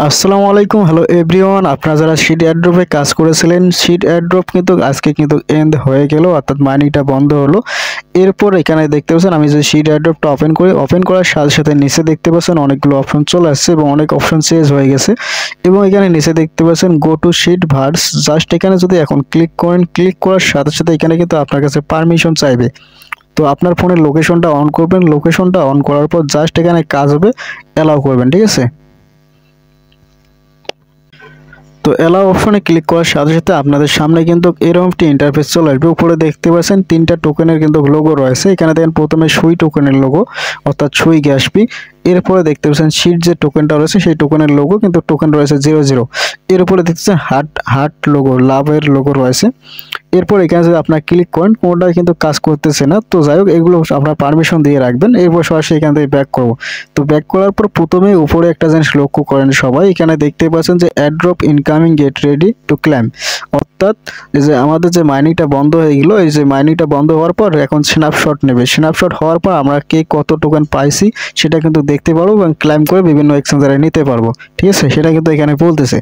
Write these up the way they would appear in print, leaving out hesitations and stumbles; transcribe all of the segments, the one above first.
আসসালামু আলাইকুম, hello everyone. আপনারা যারা শিট এয়ারড্রপে কাজ করেছিলেন, শিট এয়ারড্রপ কিন্তু আজকে কিন্তু এন্ড হয়ে গেল, অর্থাৎ মাইনিংটা বন্ধ হলো। এরপর এখানে দেখতে পাচ্ছেন আমি যে শিট এয়ারড্রপটা ওপেন করার সাথে সাথে নিচে দেখতে পাচ্ছেন অনেকগুলো অপশন চলে আসছে এবং অনেক অপশন চেঞ্জ হয়ে গেছে। এবং এখানে নিচে দেখতে পাচ্ছেন গো টু শিট ভার্স, জাস্ট এখানে যদি এখন ক্লিক করেন, ক্লিক করার সাথে সাথে এখানে কিন্তু আপনার কাছে পারমিশন চাইবে। তো আপনার ফোনের লোকেশনটা অন করবেন, লোকেশনটা অন করার পর জাস্ট এখানে কাজ হবে অ্যালাউ করবেন, ঠিক আছে। তো অ্যালাউ অপশনে ক্লিক করার সাথে সাথে আপনাদের সামনে কিন্তু এরকম একটি ইন্টারফেস চলে আসবে। উপরে দেখতে পাচ্ছেন তিনটা টোকেনের কিন্তু লোগো রয়েছে। এখানে দেখেন প্রথমে সুই টোকেনের লোগো, অর্থাৎ সুই গ্যাস ফি। এরপরে দেখতে পাচ্ছেন শিট যে টোকেনটা রয়েছে সেই টোকেনের লোগো, কিন্তু টোকেন রয়েছে 00। এরপরে দেখতেছেন হার্ট লোগো, লাভের লোগো রয়েছে। এরপর এখানে যদি আপনার ক্লিক করেন কোনোটাই কিন্তু কাজ করতেছে না। তো যাই হোক, এগুলো আপনার পারমিশন দিয়ে রাখবেন। এরপর সরাসরি এখান থেকে ব্যাক করবো। তো ব্যাক করার পর প্রথমে উপরে একটা জিনিস লক্ষ্য করেন সবাই, এখানে দেখতে পাচ্ছেন যে airdrop incoming get ready to claim, অর্থাৎ এই যে আমাদের যে মাইনিংটা বন্ধ হয়ে গেল, এই যে মাইনিংটা বন্ধ হওয়ার পর এখন স্ন্যাপশট নেবে। স্ন্যাপশট হওয়ার পর আমরা কে কত টোকেন পাইছি সেটা কিন্তু দেখতে পারবো এবং ক্লেম করে বিভিন্ন এক্সচেঞ্জারে নিতে পারবো, ঠিক আছে। সেটা কিন্তু এখানে বলতেছে।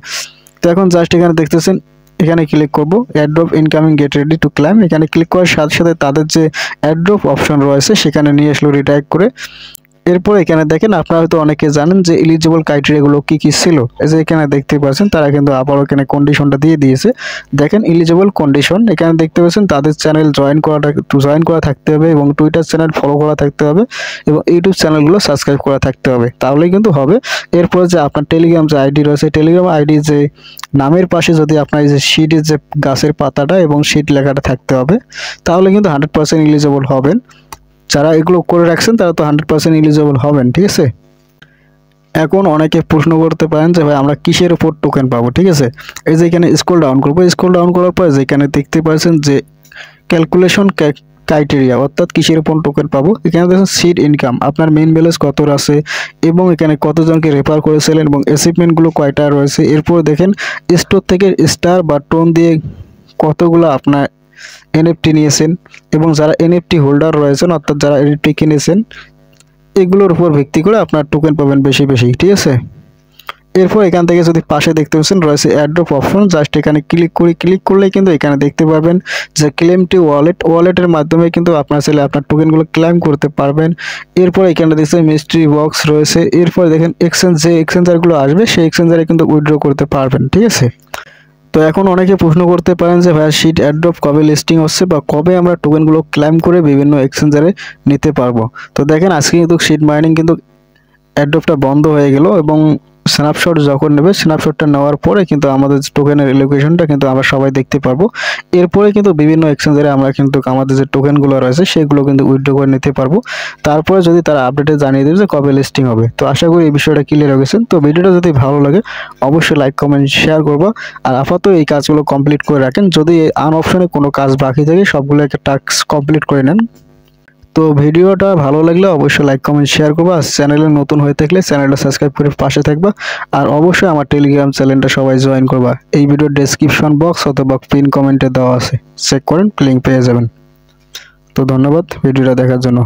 তো এখন জাস্ট এখানে দেখতেছেন, এখানে ক্লিক করব airdrop incoming get ready to climb. এখানে ক্লিক করার সাথে সাথে তাদের যে অ্যাড্রপ অপশন রয়েছে সেখানে নিয়ে আসলো রিটাইপ করে। এরপর এখানে দেখেন, আপনারা হয়তো অনেকে জানেন যে এলিজিবল ক্রাইটেরিয়াগুলো কি কি ছিল। এই যে এখানে দেখতে পাচ্ছেন তারা কিন্তু আবারও এখানে কন্ডিশনটা দিয়ে দিয়েছে। দেখেন এলিজিবল কন্ডিশন, এখানে দেখতে পাচ্ছেন তাদের চ্যানেল জয়েন করা থাকতে হবে এবং টুইটার চ্যানেল ফলো করা থাকতে হবে এবং ইউটিউব চ্যানেলগুলো সাবস্ক্রাইব করা থাকতে হবে, তাহলেই কিন্তু হবে। এরপর যে আপনার টেলিগ্রাম যে আইডি রয়েছে, টেলিগ্রাম আইডি যে নামের পাশে যদি আপনার এই যে শিটের যে গাছের পাতাটা এবং শিট লেখাটা থাকতে হবে, তাহলে কিন্তু 100% এলিজিবল হবেন। যারা এগুলো করে রাখছেন তারা তো 100% এলিজিবল হবেন, ঠিক আছে। এখন অনেকে প্রশ্ন করতে পারেন যে ভাই আমরা কিসের উপর টোকেন পাবো, ঠিক আছে। এই যে এখানে স্ক্রল ডাউন করবো, স্ক্রল ডাউন করার পর যেখানে দেখতে পাচ্ছেন যে ক্যালকুলেশন ক্রাইটেরিয়া, অর্থাৎ কিসের উপর টোকেন পাবো। এখানে দেখেন সিট ইনকাম, আপনার মেইন ব্যালেন্স কত আছে এবং এখানে কতজনকে রেফার করেছিলেন এবং অ্যাচিভমেন্টগুলো কয়টা রয়েছে। এরপর দেখেন স্টোর থেকে স্টার বা টোন দিয়ে কতগুলো আপনার এনএফটি নিয়েছেন এবং যারা এনএফটি হোল্ডার রয়েছেন, অর্থাৎ যারা এনএফটি কিনেছেন, এগুলোর উপর ভিত্তি করে আপনার টোকেন পাবেন বেশি বেশি, ঠিক আছে। এরপর এখান থেকে যদি পাশে দেখতে পাচ্ছেন রয়েছে অ্যাড্রপ অপশন, জাস্ট এখানে ক্লিক করলে কিন্তু এখানে দেখতে পারবেন যে ক্লেম টু ওয়ালেটের মাধ্যমে কিন্তু আপনার ছেলে আপনার টোকেনগুলো ক্লেম করতে পারবেন। এরপর এখানে দেখছেন মিস্ট্রি বক্স রয়েছে। এরপর দেখেন যে এক্সচেঞ্জারগুলো আসবে সেই এক্সচেঞ্জারে কিন্তু উইথড্র করতে পারবেন, ঠিক আছে। তো এখন অনেকে প্রশ্ন করতে পারেন যে ভাইয়া শিট এয়ারড্রপ কবে লিস্টিং হচ্ছে বা কবে আমরা টোকেনগুলো ক্লেম করে বিভিন্ন এক্সচেঞ্জারে নিতে পারবো। তো দেখেন আজকে কিন্তু শিট মাইনিং কিন্তু এয়ারড্রপটা বন্ধ হয়ে গেল এবং স্ন্যাপশট যখন নেবে, স্ন্যাপশটটা নেওয়ার পরে কিন্তু আমাদের টোকেনের লোকেশনটা কিন্তু আমরা সবাই দেখতে পারবো। এরপরে কিন্তু বিভিন্ন এক্সচেঞ্জারে আমরা কিন্তু আমাদের যে টোকেনগুলো রয়েছে সেগুলো কিন্তু উইথড্র করে নিতে পারবো। তারপরে যদি তারা আপডেটে জানিয়ে দেবে যে কবে লিস্টিং হবে। তো আশা করি এই বিষয়টা ক্লিয়ার হয়ে গেছেন। তো ভিডিওটা যদি ভালো লাগে অবশ্যই লাইক কমেন্ট শেয়ার করবো। আর আপাতত এই কাজগুলো কমপ্লিট করে রাখেন, যদি আন অপশনে কোনো কাজ বাকি থাকে সবগুলো একটা টাস্ক কমপ্লিট করে নেন। তো ভিডিওটা ভালো লাগলে অবশ্যই লাইক কমেন্ট শেয়ার করবা। আর চ্যানেলে নতুন হয়ে থাকলে চ্যানেলটা সাবস্ক্রাইব করে পাশে থাকবা। আর অবশ্যই আমার টেলিগ্রাম চ্যানেলটা সবাই জয়েন করবা। এই ভিডিওর ডেসক্রিপশন বক্স অথবা পিন কমেন্টে দেওয়া আছে, চেক করেন, লিংক পেয়ে যাবেন। তো ধন্যবাদ ভিডিওটা দেখার জন্য।